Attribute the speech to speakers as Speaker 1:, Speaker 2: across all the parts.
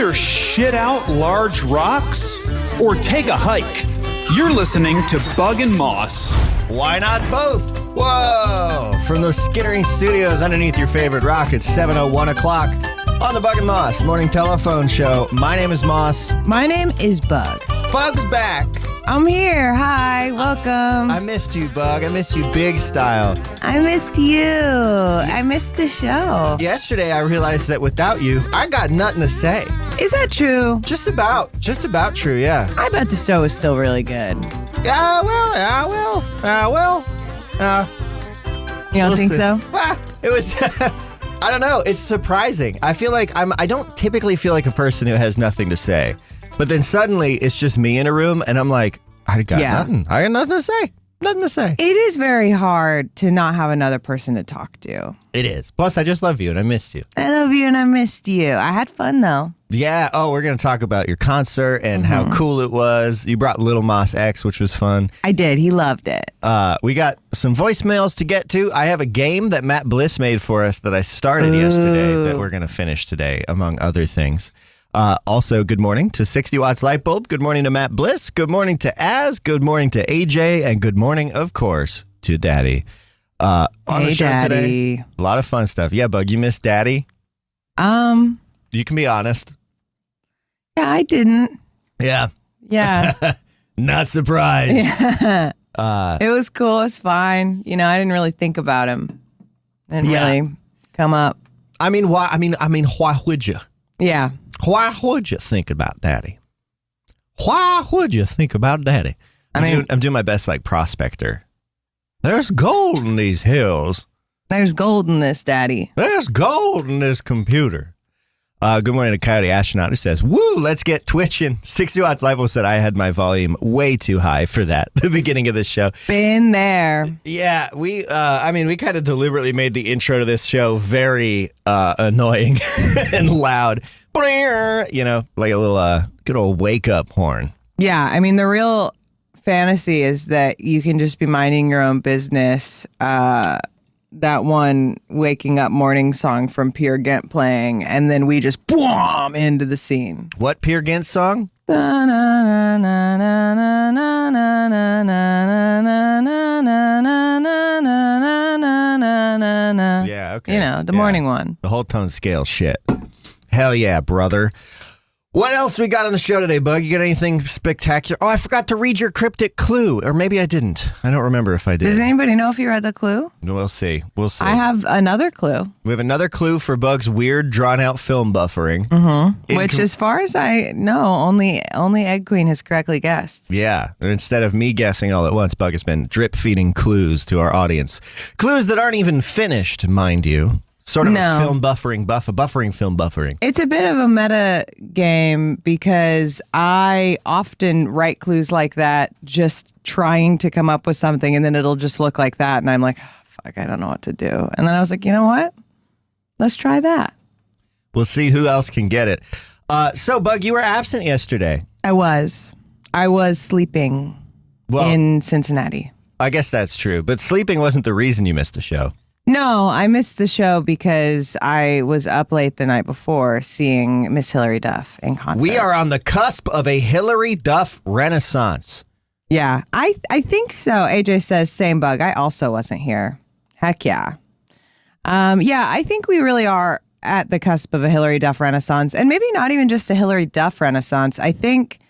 Speaker 1: Either shit out large rocks or take a hike. You're listening to Bug and Moss.
Speaker 2: Why not both? Whoa! From the skittering studios underneath your favorite rock, it's 7:01 o'clock on the Bug and Moss Morning Telephone Show. My name is Moss.
Speaker 3: My name is Bug.
Speaker 2: Bug's back.
Speaker 3: I'm here. Hi. Welcome.
Speaker 2: I missed you, Bug. I missed you big style.
Speaker 3: I missed you. I missed the show.
Speaker 2: Yesterday, I realized that without you, I got nothing to say.
Speaker 3: Is that true?
Speaker 2: Just about true, yeah.
Speaker 3: I bet the show was still really good.
Speaker 2: Yeah, I will.
Speaker 3: You don't think so?
Speaker 2: It was, I don't know. It's surprising. I feel like I don't typically feel like a person who has nothing to say. But then suddenly it's just me in a room and I'm like, I got nothing. I got nothing to say. Nothing to say.
Speaker 3: It is very hard to not have another person to talk to.
Speaker 2: It is. Plus, I just love you and I missed you.
Speaker 3: I love you and I missed you. I had fun though.
Speaker 2: Yeah. Oh, we're going to talk about your concert and how cool it was. You brought Little Moss X, which was fun.
Speaker 3: I did. He loved it.
Speaker 2: We got some voicemails to get to. I have a game that Matt Bliss made for us that I started yesterday that we're going to finish today, among other things. Also, good morning to 60 Watts Light Bulb. Good morning to Matt Bliss. Good morning to Az. Good morning to AJ. And good morning, of course, to Daddy. On the show
Speaker 3: Daddy.
Speaker 2: today, a lot of fun stuff. Yeah, Bug, you missed Daddy? You can be honest.
Speaker 3: Yeah, I didn't.
Speaker 2: Yeah.
Speaker 3: Yeah.
Speaker 2: Not surprised.
Speaker 3: Yeah. It was cool. It was fine. You know, I didn't really think about him. Didn't really come up.
Speaker 2: I mean, why? Why would you?
Speaker 3: Yeah.
Speaker 2: Why would you think about Daddy? Why would you think about Daddy? I'm doing my best like prospector. There's gold in these hills.
Speaker 3: There's gold in this, Daddy.
Speaker 2: There's gold in this computer. Good morning to Coyote Astronaut who says, woo, let's get twitching. 60 Watts Live said I had my volume way too high for that, the beginning of this show.
Speaker 3: Been there.
Speaker 2: Yeah, we kind of deliberately made the intro to this show very annoying and loud. You know, like a little good old wake-up horn.
Speaker 3: Yeah, I mean, the real fantasy is that you can just be minding your own business. That one waking up morning song from Peer Gynt playing, and then we just boom into the scene.
Speaker 2: What Peer Gynt song?
Speaker 3: Yeah,
Speaker 2: okay.
Speaker 3: You know, the morning one.
Speaker 2: The whole tone scale shit. Hell yeah, brother. What else we got on the show today, Bug? You got anything spectacular? Oh, I forgot to read your cryptic clue. Or maybe I didn't. I don't remember if I did.
Speaker 3: Does anybody know if you read the clue?
Speaker 2: We'll see.
Speaker 3: I have another clue.
Speaker 2: We have another clue for Bug's weird, drawn-out film buffering.
Speaker 3: Which, as far as I know, only Egg Queen has correctly guessed.
Speaker 2: Yeah. And instead of me guessing all at once, Bug has been drip-feeding clues to our audience. Clues that aren't even finished, mind you. Sort of a film buffering, a buffering film buffering.
Speaker 3: It's a bit of a meta game because I often write clues like that, just trying to come up with something, and then it'll just look like that. And I'm like, oh, fuck, I don't know what to do. And then I was like, you know what? Let's try that.
Speaker 2: We'll see who else can get it. So, Bug, you were absent yesterday.
Speaker 3: I was sleeping in Cincinnati.
Speaker 2: I guess that's true. But sleeping wasn't the reason you missed the show.
Speaker 3: No, I missed the show because I was up late the night before seeing Miss Hillary Duff in concert.
Speaker 2: We are on the cusp of a Hillary Duff renaissance.
Speaker 3: Yeah, I think so. AJ says, same Bug. I also wasn't here. Heck yeah. I think we really are at the cusp of a Hillary Duff renaissance, and maybe not even just a Hillary Duff renaissance. I think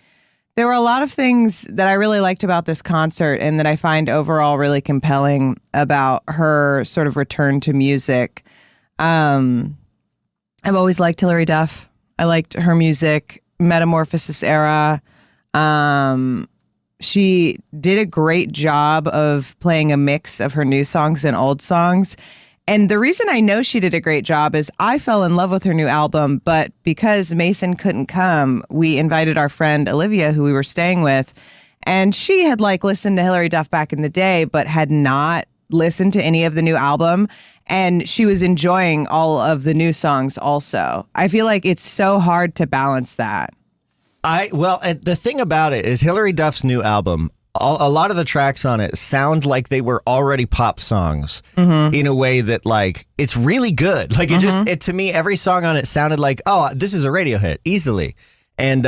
Speaker 3: there were a lot of things that I really liked about this concert and that I find overall really compelling about her sort of return to music. I've always liked Hillary Duff. I liked her music, Metamorphosis era. She did a great job of playing a mix of her new songs and old songs. And the reason I know she did a great job is I fell in love with her new album, but because Mason couldn't come, we invited our friend Olivia, who we were staying with, and she had listened to Hillary Duff back in the day, but had not listened to any of the new album, and she was enjoying all of the new songs also. I feel like it's so hard to balance that.
Speaker 2: The thing about it is Hillary Duff's new album a lot of the tracks on it sound like they were already pop songs in a way that like it's really good. Like it to me, every song on it sounded like, oh, this is a radio hit easily. And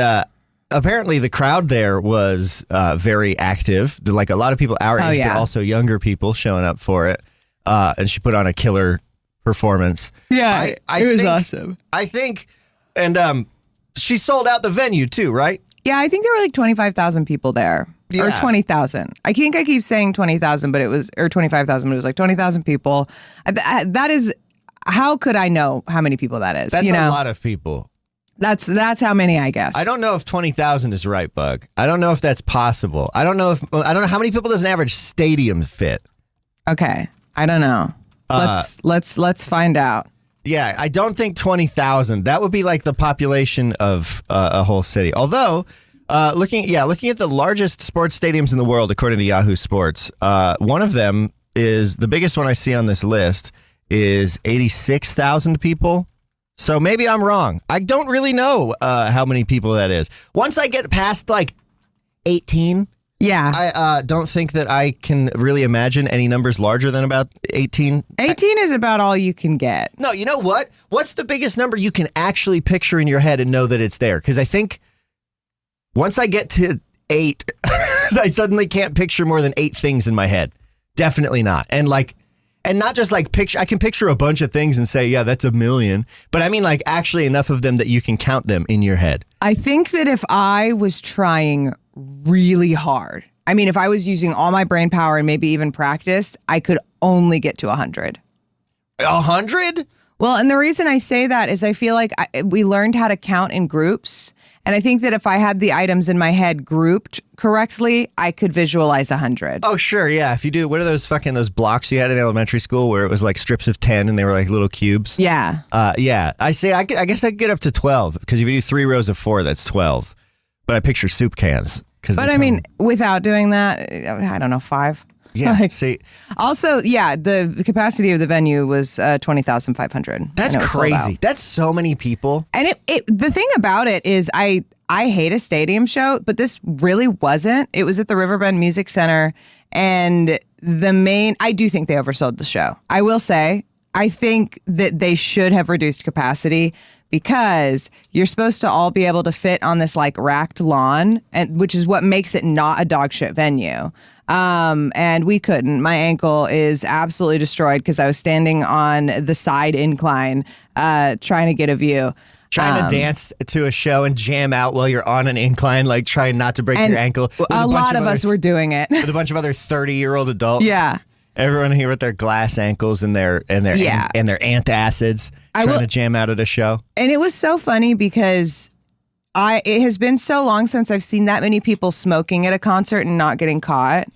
Speaker 2: apparently the crowd there was very active. Like a lot of people our age, but also younger people showing up for it. And she put on a killer performance.
Speaker 3: Yeah, it was awesome.
Speaker 2: I think, and she sold out the venue too, right?
Speaker 3: Yeah, I think there were like 25,000 people there.
Speaker 2: Yeah.
Speaker 3: Or 20,000. I think I keep saying 20,000, but it was, or 25,000, but it was like 20,000 people. That is, how could I know how many people that is?
Speaker 2: That's a lot of people.
Speaker 3: That's how many, I guess.
Speaker 2: I don't know if 20,000 is right, Bug. I don't know if that's possible. I don't know how many people does an average stadium fit.
Speaker 3: Okay, I don't know. Let's find out.
Speaker 2: Yeah, I don't think 20,000. That would be like the population of a whole city. Although, looking at the largest sports stadiums in the world, according to Yahoo Sports, one of them is the biggest one I see on this list is 86,000 people. So maybe I'm wrong. I don't really know how many people that is. Once I get past like 18, I don't think that I can really imagine any numbers larger than about 18.
Speaker 3: 18 is about all you can get.
Speaker 2: No, you know what? What's the biggest number you can actually picture in your head and know that it's there? Because I think once I get to 8, I suddenly can't picture more than 8 things in my head. Definitely not. And not just like picture, I can picture a bunch of things and say, yeah, that's 1 million. But I mean like actually enough of them that you can count them in your head.
Speaker 3: I think that if I was trying really hard, I mean, if I was using all my brain power and maybe even practiced, I could only get to 100.
Speaker 2: 100?
Speaker 3: Well, and the reason I say that is I feel like we learned how to count in groups. And I think that if I had the items in my head grouped correctly, I could visualize 100.
Speaker 2: Oh, sure. Yeah. If you do, what are those blocks you had in elementary school where it was like strips of 10 and they were like little cubes?
Speaker 3: Yeah.
Speaker 2: Yeah. I guess I could get up to 12 because if you do 3 rows of 4, that's 12. But I picture soup cans.
Speaker 3: But I mean, without doing that, I don't know, 5.
Speaker 2: Yeah. See.
Speaker 3: Also, yeah, the capacity of the venue was 20,500.
Speaker 2: That's crazy. That's so many people.
Speaker 3: And the thing about it is I hate a stadium show, but this really wasn't. It was at the Riverbend Music Center. And I do think they oversold the show. I will say, I think that they should have reduced capacity because you're supposed to all be able to fit on this like racked lawn, and which is what makes it not a dog shit venue. And we couldn't. My ankle is absolutely destroyed because I was standing on the side incline trying to get a view.
Speaker 2: Trying to dance to a show and jam out while you're on an incline, like trying not to break your ankle.
Speaker 3: A lot of us were doing it.
Speaker 2: With a bunch of other 30-year-old adults.
Speaker 3: Yeah.
Speaker 2: Everyone here with their glass ankles and their antacids trying to jam out at a show.
Speaker 3: And it was so funny because it has been so long since I've seen that many people smoking at a concert and not getting caught.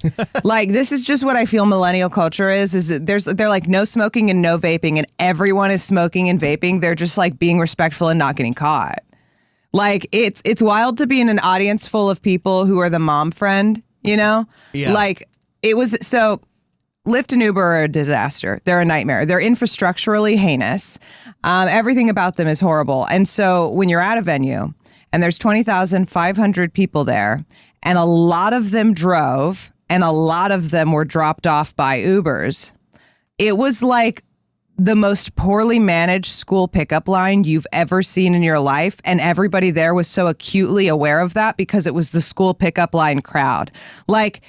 Speaker 3: Like, this is just what I feel millennial culture is that they're like no smoking and no vaping, and everyone is smoking and vaping. They're just like being respectful and not getting caught. Like, it's wild to be in an audience full of people who are the mom friend, you know?
Speaker 2: Yeah.
Speaker 3: Like, it was so... Lyft and Uber are a disaster. They're a nightmare. They're infrastructurally heinous. Everything about them is horrible. And so when you're at a venue and there's 20,500 people there and a lot of them drove and a lot of them were dropped off by Ubers, it was like the most poorly managed school pickup line you've ever seen in your life. And everybody there was so acutely aware of that because it was the school pickup line crowd. Like,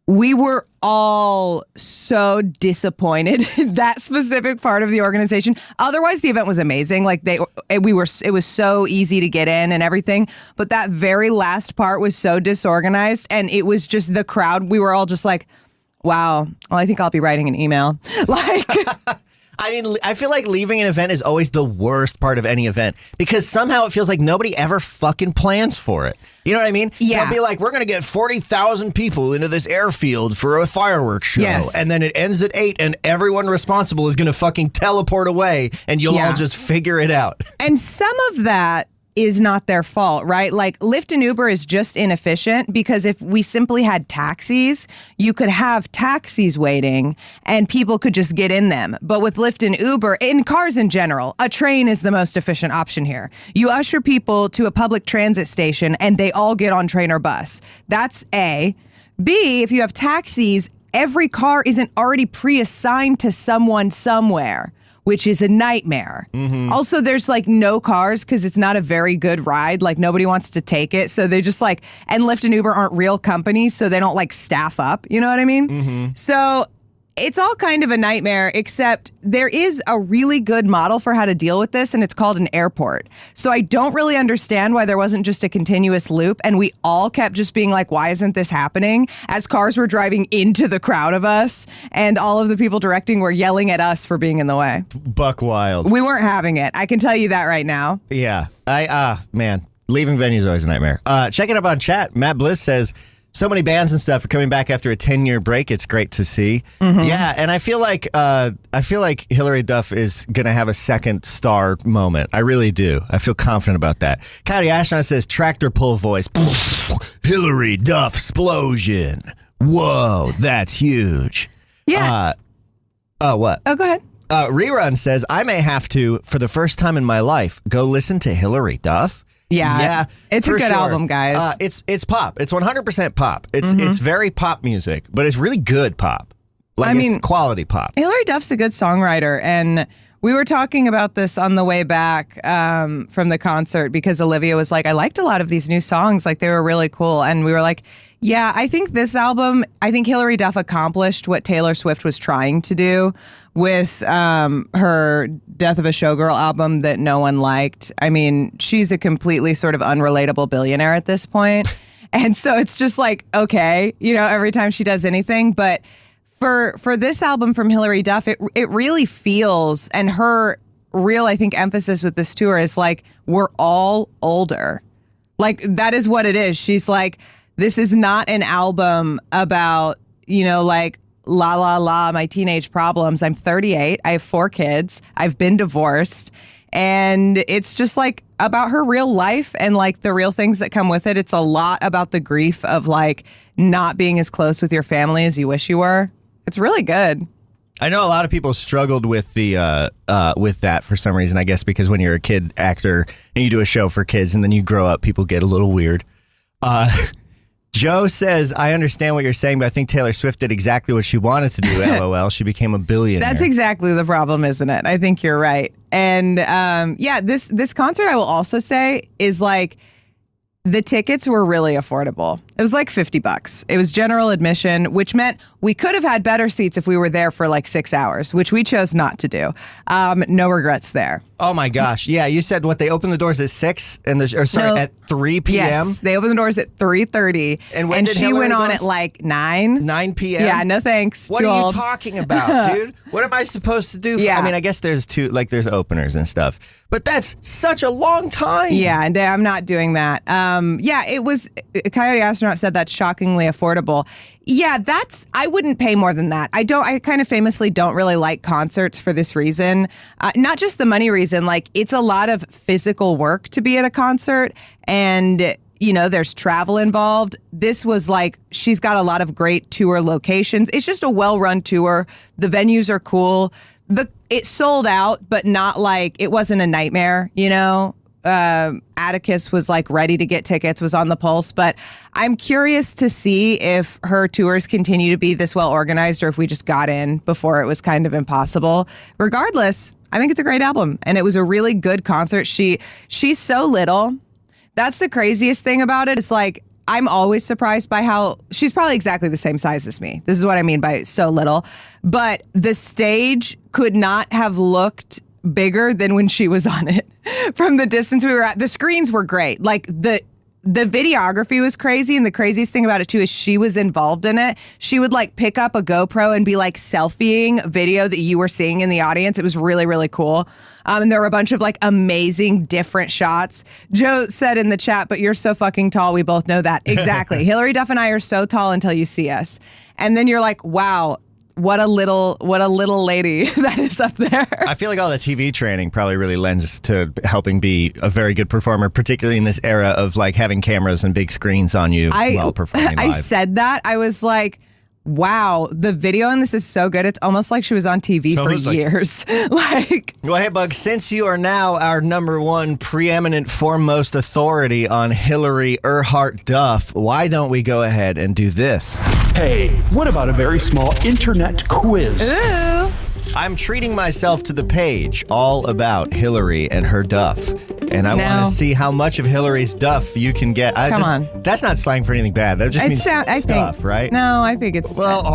Speaker 3: we were all so disappointed in that specific part of the organization. Otherwise, the event was amazing. Like it was so easy to get in and everything. But that very last part was so disorganized, and it was just the crowd. We were all just like, "Wow, well, I think I'll be writing an email." Like.
Speaker 2: I mean, I feel like leaving an event is always the worst part of any event because somehow it feels like nobody ever fucking plans for it. You know what I mean?
Speaker 3: Yeah.
Speaker 2: They'll be like, we're going to get 40,000 people into this airfield for a fireworks show.
Speaker 3: Yes.
Speaker 2: And then it ends at 8 and everyone responsible is going to fucking teleport away and you'll all just figure it out.
Speaker 3: And some of that is not their fault, right? Like Lyft and Uber is just inefficient because if we simply had taxis, you could have taxis waiting and people could just get in them. But with Lyft and Uber, in cars in general, a train is the most efficient option here. You usher people to a public transit station and they all get on train or bus. That's A. B, if you have taxis, every car isn't already pre-assigned to someone somewhere, which is a nightmare. Also, there's like no cars because it's not a very good ride. Like nobody wants to take it. So they just like, and Lyft and Uber aren't real companies, so they don't like staff up. You know what I mean? So it's all kind of a nightmare, except there is a really good model for how to deal with this, and it's called an airport. So I don't really understand why there wasn't just a continuous loop, and we all kept just being like, why isn't this happening? As cars were driving into the crowd of us, and all of the people directing were yelling at us for being in the way.
Speaker 2: Buck wild.
Speaker 3: We weren't having it. I can tell you that right now.
Speaker 2: Yeah. Man, leaving venues is always a nightmare. Checking up on chat, Matt Bliss says, so many bands and stuff are coming back after a 10-year break. It's great to see. Yeah, and I feel like Hillary Duff is gonna have a second star moment. I really do. I feel confident about that. Coyote Astronaut says tractor pull voice. Hillary Duff explosion. Whoa, that's huge.
Speaker 3: Yeah.
Speaker 2: What?
Speaker 3: Oh, go ahead.
Speaker 2: Rerun says I may have to, for the first time in my life, go listen to Hillary Duff.
Speaker 3: Yeah, it's a
Speaker 2: for
Speaker 3: good album, guys.
Speaker 2: It's pop. It's 100% pop. It's very pop music, but it's really good pop. Like, it's quality pop.
Speaker 3: Hillary Duff's a good songwriter, and we were talking about this on the way back from the concert because Olivia was like, I liked a lot of these new songs. Like, they were really cool. And we were like, yeah, I think this album, I think Hillary Duff accomplished what Taylor Swift was trying to do with her Death of a Showgirl album that no one liked. I mean, she's a completely sort of unrelatable billionaire at this point. And so it's just like, okay, you know, every time she does anything. But for this album from Hillary Duff, it really feels, and her real, I think, emphasis with this tour is like, we're all older. Like, that is what it is. She's like, this is not an album about, you know, like, la, la, la, my teenage problems. I'm 38. I have 4 kids. I've been divorced. And it's just like about her real life and like the real things that come with it. It's a lot about the grief of like not being as close with your family as you wish you were. It's really good.
Speaker 2: I know a lot of people struggled with the with that for some reason, I guess, because when you're a kid actor and you do a show for kids and then you grow up, people get a little weird. Joe says, I understand what you're saying, but I think Taylor Swift did exactly what she wanted to do, LOL. She became a billionaire.
Speaker 3: That's exactly the problem, isn't it? I think you're right. And yeah, this concert, I will also say, is like, the tickets were really affordable. It was like $50. It was general admission, which meant we could have had better seats if we were there for like 6 hours, which we chose not to do. No regrets there.
Speaker 2: Oh my gosh. Yeah, you said what, they opened the doors at 6 and at 3 p.m.?
Speaker 3: Yes, they opened the doors at 3:30. And she went on at like 9.
Speaker 2: 9 p.m.?
Speaker 3: Yeah, no thanks.
Speaker 2: What are you talking about, dude? What am I supposed to do? I mean, I guess there's there's openers and stuff, but that's such a long time.
Speaker 3: Yeah, and I'm not doing that. Yeah, it was, Coyote Astronaut said that's shockingly affordable. Yeah, I wouldn't pay more than that. I kind of famously don't really like concerts for this reason. Not just the money reason, like it's a lot of physical work to be at a concert and, you know, there's travel involved. This was like, she's got a lot of great tour locations. It's just a well-run tour. The venues are cool. It sold out, but not like, it wasn't a nightmare, you know? Atticus was like ready to get tickets, was on the pulse, but I'm curious to see if her tours continue to be this well organized or if we just got in before it was kind of impossible. Regardless, I think it's a great album and it was a really good concert. She's so little. That's the craziest thing about it. It's like, I'm always surprised by how she's probably exactly the same size as me. This is what I mean by so little, but the stage could not have looked bigger than when she was on it. From the distance we were at, the screens were great. Like the videography was crazy, and the craziest thing about it too is she was involved in it. She would like pick up a GoPro and be like selfieing video that you were seeing in the audience. It was really, really cool. And there were a bunch of like amazing different shots. Joe said in the chat, but you're so fucking tall. We both know that. Exactly. Hillary Duff and I are so tall until you see us. And then you're like, wow, what a little lady that is up there.
Speaker 2: I feel like all the TV training probably really lends to helping be a very good performer, particularly in this era of like having cameras and big screens on you while performing live.
Speaker 3: I said that. I was like, Wow, the video on this is so good. It's almost like she was on TV for years.
Speaker 2: Well, hey, Bug, since you are now our number one preeminent foremost authority on Hillary Earhart Duff, why don't we go ahead and do this?
Speaker 1: Hey, what about a very small internet quiz?
Speaker 3: Ooh.
Speaker 2: I'm treating myself to the page all about Hillary and her duff. And I want to see how much of Hillary's duff you can get.
Speaker 3: Come on.
Speaker 2: That's not slang for anything bad. That just means stuff, right?
Speaker 3: No, I think it's...
Speaker 2: Well,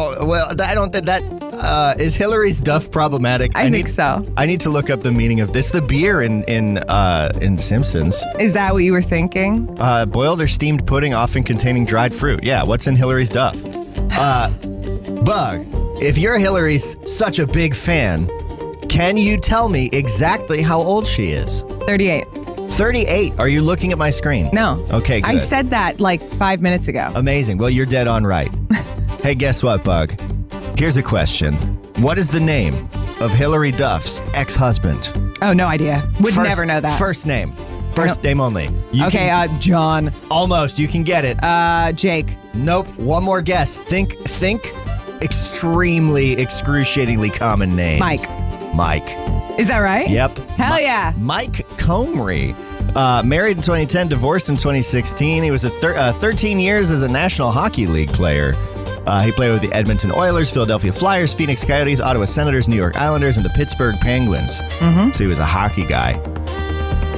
Speaker 2: I don't think that... is Hillary's duff problematic?
Speaker 3: I think so.
Speaker 2: I need to look up the meaning of this. The beer in Simpsons.
Speaker 3: Is that what you were thinking?
Speaker 2: Boiled or steamed pudding often containing dried fruit. Yeah, what's in Hillary's duff? Bug, if you're Hillary's such a big fan, can you tell me exactly how old she is?
Speaker 3: 38.
Speaker 2: 38. Are you looking at my screen?
Speaker 3: No.
Speaker 2: Okay, good.
Speaker 3: I said that like 5 minutes ago.
Speaker 2: Amazing. Well, you're dead on right. Hey, guess what, Bug? Here's a question. What is the name of Hillary Duff's ex-husband?
Speaker 3: Oh, no idea. Would never know that.
Speaker 2: First name. First name only.
Speaker 3: John.
Speaker 2: Almost. You can get it.
Speaker 3: Jake.
Speaker 2: Nope. One more guess. Think extremely, excruciatingly common names. Mike.
Speaker 3: Is that right?
Speaker 2: Yep.
Speaker 3: Hell yeah.
Speaker 2: Mike Comrie. Married in 2010, divorced in 2016. He was 13 years as a National Hockey League player. He played with the Edmonton Oilers, Philadelphia Flyers, Phoenix Coyotes, Ottawa Senators, New York Islanders, and the Pittsburgh Penguins. Mm-hmm. So he was a hockey guy.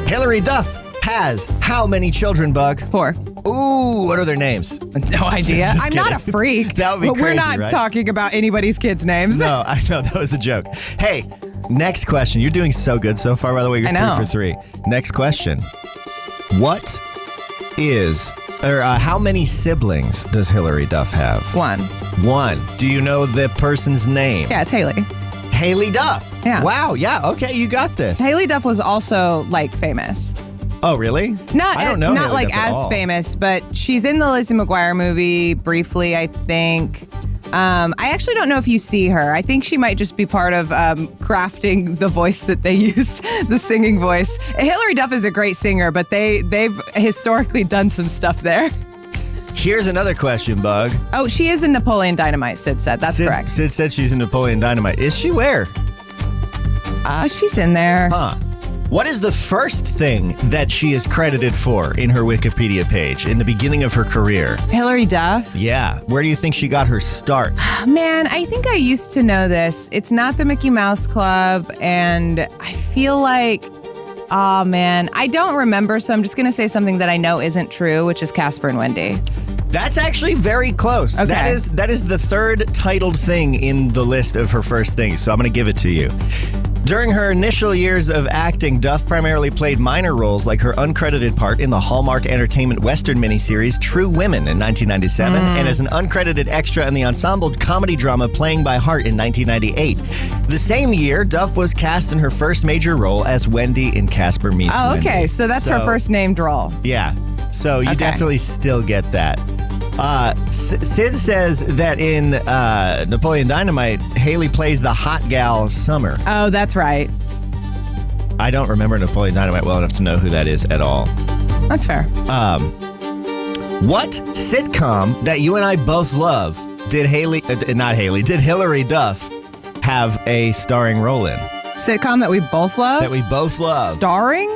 Speaker 2: Hillary Duff has how many children, Bug?
Speaker 3: 4.
Speaker 2: Ooh, what are their names?
Speaker 3: No idea. I'm
Speaker 2: kidding.
Speaker 3: not a freak.
Speaker 2: That would be
Speaker 3: but
Speaker 2: crazy,
Speaker 3: we're not
Speaker 2: right?
Speaker 3: talking about anybody's kids' names.
Speaker 2: No, I know. That was a joke. Hey, next question. You're doing so good so far, by the way. You're 3 for 3. Next question. What is, or how many siblings does Hillary Duff have?
Speaker 3: 1.
Speaker 2: 1. Do you know the person's name?
Speaker 3: Yeah, it's Haley.
Speaker 2: Haley Duff.
Speaker 3: Yeah.
Speaker 2: Wow. Yeah. Okay. You got this.
Speaker 3: Haley Duff was also like famous.
Speaker 2: Oh, really?
Speaker 3: Not
Speaker 2: I don't know
Speaker 3: not
Speaker 2: Haley
Speaker 3: like
Speaker 2: Duff at
Speaker 3: as
Speaker 2: all.
Speaker 3: famous, but she's in the Lizzie McGuire movie briefly, I think. I actually don't know if you see her. I think she might just be part of crafting the voice that they used, the singing voice. Hillary Duff is a great singer, but they've historically done some stuff there.
Speaker 2: Here's another question, Bug.
Speaker 3: Oh, she is in Napoleon Dynamite, Sid said. That's correct.
Speaker 2: Sid said she's in Napoleon Dynamite. Is she where?
Speaker 3: She's in there.
Speaker 2: Huh. What is the first thing that she is credited for in her Wikipedia page in the beginning of her career?
Speaker 3: Hillary Duff?
Speaker 2: Yeah. Where do you think she got her start?
Speaker 3: Man, I think I used to know this. It's not the Mickey Mouse Club, and I feel like, oh man, I don't remember, so I'm just going to say something that I know isn't true, which is Casper and Wendy.
Speaker 2: That's actually very close.
Speaker 3: Okay.
Speaker 2: That is the third titled thing in the list of her first things, so I'm going to give it to you. During her initial years of acting, Duff primarily played minor roles like her uncredited part in the Hallmark Entertainment Western miniseries True Women in 1997 and as an uncredited extra in the ensemble comedy drama Playing by Heart in 1998. The same year, Duff was cast in her first major role as Wendy in Casper Meets
Speaker 3: Oh, okay.
Speaker 2: Wendy.
Speaker 3: So that's her first named role.
Speaker 2: Yeah. So you definitely still get that. Sid says that in Napoleon Dynamite, Haley plays the hot gal Summer.
Speaker 3: Oh, that's right.
Speaker 2: I don't remember Napoleon Dynamite well enough to know who that is at all.
Speaker 3: That's fair.
Speaker 2: What sitcom that you and I both love did Hillary Duff have a starring role in?
Speaker 3: Sitcom that we both love?
Speaker 2: That we both love.
Speaker 3: Starring?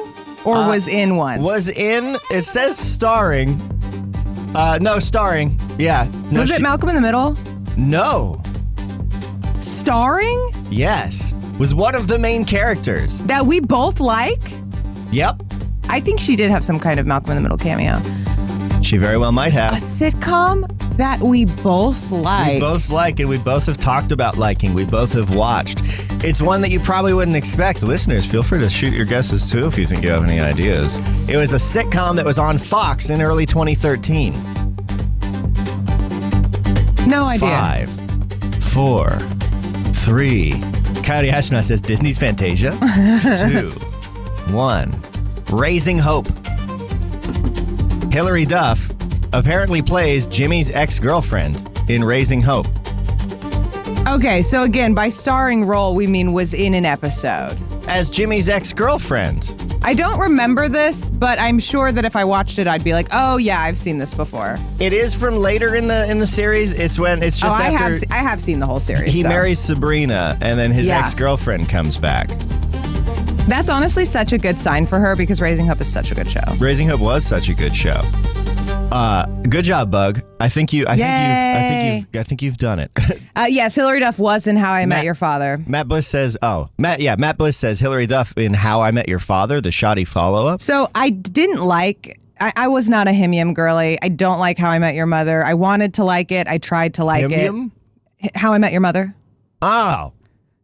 Speaker 3: Or was in once?
Speaker 2: Was in, it says starring. No, starring. Yeah. No,
Speaker 3: was it Malcolm in the Middle?
Speaker 2: No.
Speaker 3: Starring?
Speaker 2: Yes. Was one of the main characters.
Speaker 3: That we both like?
Speaker 2: Yep.
Speaker 3: I think she did have some kind of Malcolm in the Middle cameo.
Speaker 2: She very well might have.
Speaker 3: A sitcom that we both like.
Speaker 2: We both like, and we both have talked about liking. We both have watched. It's one that you probably wouldn't expect. Listeners, feel free to shoot your guesses too if you think you have any ideas. It was a sitcom that was on Fox in early 2013.
Speaker 3: No idea.
Speaker 2: 5, 4, 3. Coyote Astronaut says Disney's Fantasia. 2, 1. Raising Hope. Hillary Duff apparently plays Jimmy's ex-girlfriend in Raising Hope.
Speaker 3: Okay, so again, by starring role, we mean was in an episode.
Speaker 2: as Jimmy's ex-girlfriend.
Speaker 3: I don't remember this, but I'm sure that if I watched it, I'd be like, oh yeah, I've seen this before.
Speaker 2: It is from later in the series. It's just after
Speaker 3: I have seen the whole series.
Speaker 2: he marries Sabrina, and then his
Speaker 3: Yeah.
Speaker 2: ex-girlfriend comes back.
Speaker 3: That's honestly such a good sign for her because Raising Hope is such a good show.
Speaker 2: Raising Hope was such a good show. Good job, Bug. I think you've done it.
Speaker 3: Yes, Hillary Duff was in How I Met Your Father.
Speaker 2: Matt Bliss says Hillary Duff in How I Met Your Father, the shoddy follow-up.
Speaker 3: So I didn't like. I was not a Him girly. I don't like How I Met Your Mother. I wanted to like it. I tried to like
Speaker 2: Him?
Speaker 3: it. How I Met Your Mother.
Speaker 2: Oh.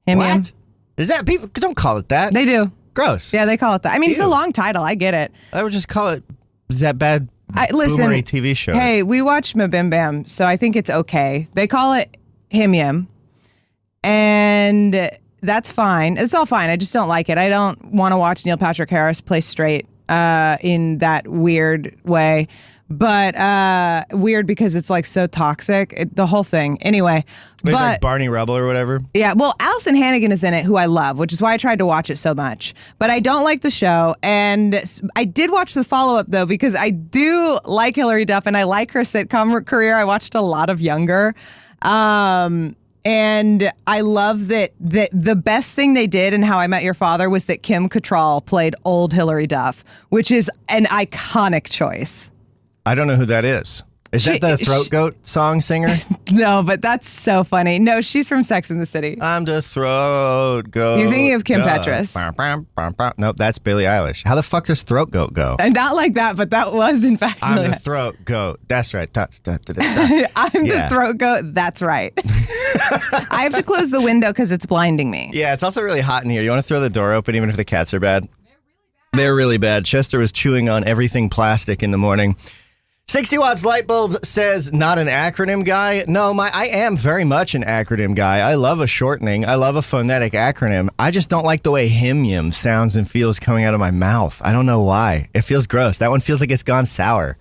Speaker 3: Him.
Speaker 2: What? Is that people don't call it that?
Speaker 3: They do.
Speaker 2: Gross.
Speaker 3: Yeah, they call it that. I mean, it's a
Speaker 2: Ew.
Speaker 3: long title. I get it.
Speaker 2: I would just call it. Is that bad?
Speaker 3: Listen,
Speaker 2: boomery TV show.
Speaker 3: Hey, we watch Mabim Bam, so I think it's okay. They call it Him, and that's fine. It's all fine. I just don't like it. I don't want to watch Neil Patrick Harris play straight in that weird way. But weird because it's like so toxic, the whole thing. Anyway,
Speaker 2: It's like Barney Rubble or whatever.
Speaker 3: yeah, well, Allison Hannigan is in it, who I love, which is why I tried to watch it so much. But I don't like the show, and I did watch the follow-up, though, because I do like Hillary Duff, and I like her sitcom career. I watched a lot of Younger. And I love that the best thing they did in How I Met Your Father was that Kim Cattrall played old Hillary Duff, which is an iconic choice.
Speaker 2: I don't know who that is. Is that the Throat Goat song singer?
Speaker 3: No, but that's so funny. No, she's from Sex and the City.
Speaker 2: I'm the Throat Goat.
Speaker 3: You're thinking of Kim Petras.
Speaker 2: Nope, that's Billie Eilish. How the fuck does Throat Goat go?
Speaker 3: And not like that, but that was in fact.
Speaker 2: I'm
Speaker 3: really
Speaker 2: the Throat Goat. That's right.
Speaker 3: I'm the throat goat. That's right. I have to close the window because it's blinding me.
Speaker 2: Yeah, it's also really hot in here. You want to throw the door open even if the cats are bad? They're really bad. Chester was chewing on everything plastic in the morning. 60 watts light bulb says not an acronym guy. No, I am very much an acronym guy. I love a shortening. I love a phonetic acronym. I just don't like the way him sounds and feels coming out of my mouth. I don't know why. It feels gross. That one feels like it's gone sour.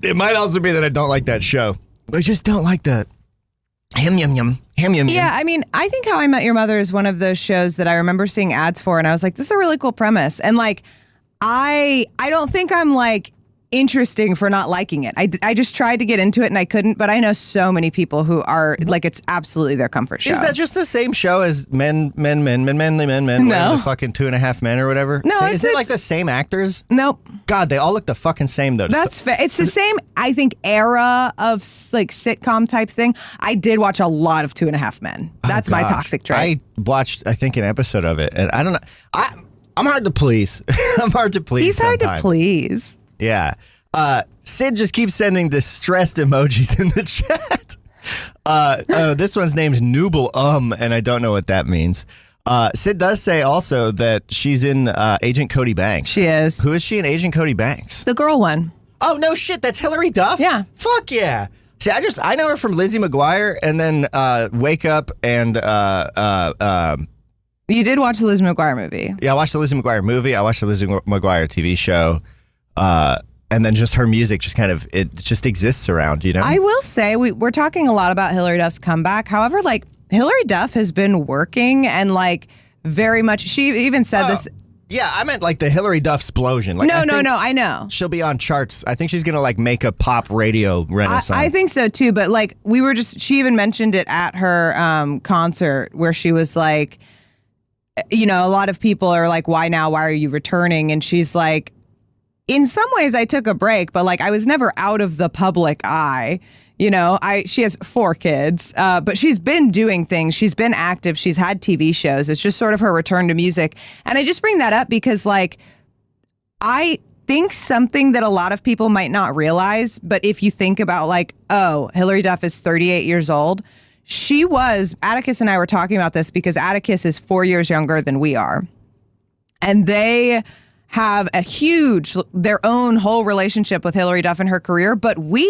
Speaker 2: It might also be that I don't like that show. I just don't like the him.
Speaker 3: Yeah, I mean, I think How I Met Your Mother is one of those shows that I remember seeing ads for, and I was like, this is a really cool premise. And like, I don't think I'm like interesting for not liking it. I just tried to get into it and I couldn't, but I know so many people who are like, it's absolutely their comfort show.
Speaker 2: Is that just the same show as Men,
Speaker 3: No.
Speaker 2: the fucking 2.5 Men or whatever?
Speaker 3: No,
Speaker 2: is it like the same actors?
Speaker 3: Nope.
Speaker 2: God, they all look the fucking same though.
Speaker 3: That's fair. It's the same, I think, era of like sitcom type thing. I did watch a lot of 2.5 Men. That's my toxic trait.
Speaker 2: I watched, I think, an episode of it, and I don't know. I'm hard to please. I'm hard to please.
Speaker 3: He's hard
Speaker 2: sometimes.
Speaker 3: to please.
Speaker 2: Yeah. Sid just keeps sending distressed emojis in the chat. This one's named Nooble and I don't know what that means. Sid does say also that she's in Agent Cody Banks.
Speaker 3: She is.
Speaker 2: Who is she in Agent Cody Banks?
Speaker 3: The girl one.
Speaker 2: Oh, no shit. That's Hillary Duff?
Speaker 3: Yeah.
Speaker 2: Fuck yeah. See, I know her from Lizzie McGuire and then Wake Up and
Speaker 3: You did watch the Liz McGuire movie.
Speaker 2: yeah, I watched the Lizzie McGuire movie. I watched the Lizzie McGuire TV show. And then just her music it just exists around, you know?
Speaker 3: I will say we're talking a lot about Hillary Duff's comeback. However, like Hillary Duff has been working and like very much. She even said this.
Speaker 2: Yeah, I meant like the Hillary Duff explosion. Like,
Speaker 3: No, I know.
Speaker 2: She'll be on charts. I think she's gonna like make a pop radio renaissance.
Speaker 3: I think so too. But like she even mentioned it at her concert where she was like, you know, a lot of people are like, why now? Why are you returning? And she's like, in some ways I took a break, but like I was never out of the public eye. You know, she has 4 kids, but she's been doing things. She's been active. She's had TV shows. It's just sort of her return to music. And I just bring that up because like, I think something that a lot of people might not realize, but if you think about like, oh, Hillary Duff is 38 years old. Atticus and I were talking about this because Atticus is 4 years younger than we are. And they have their own whole relationship with Hillary Duff in her career, but we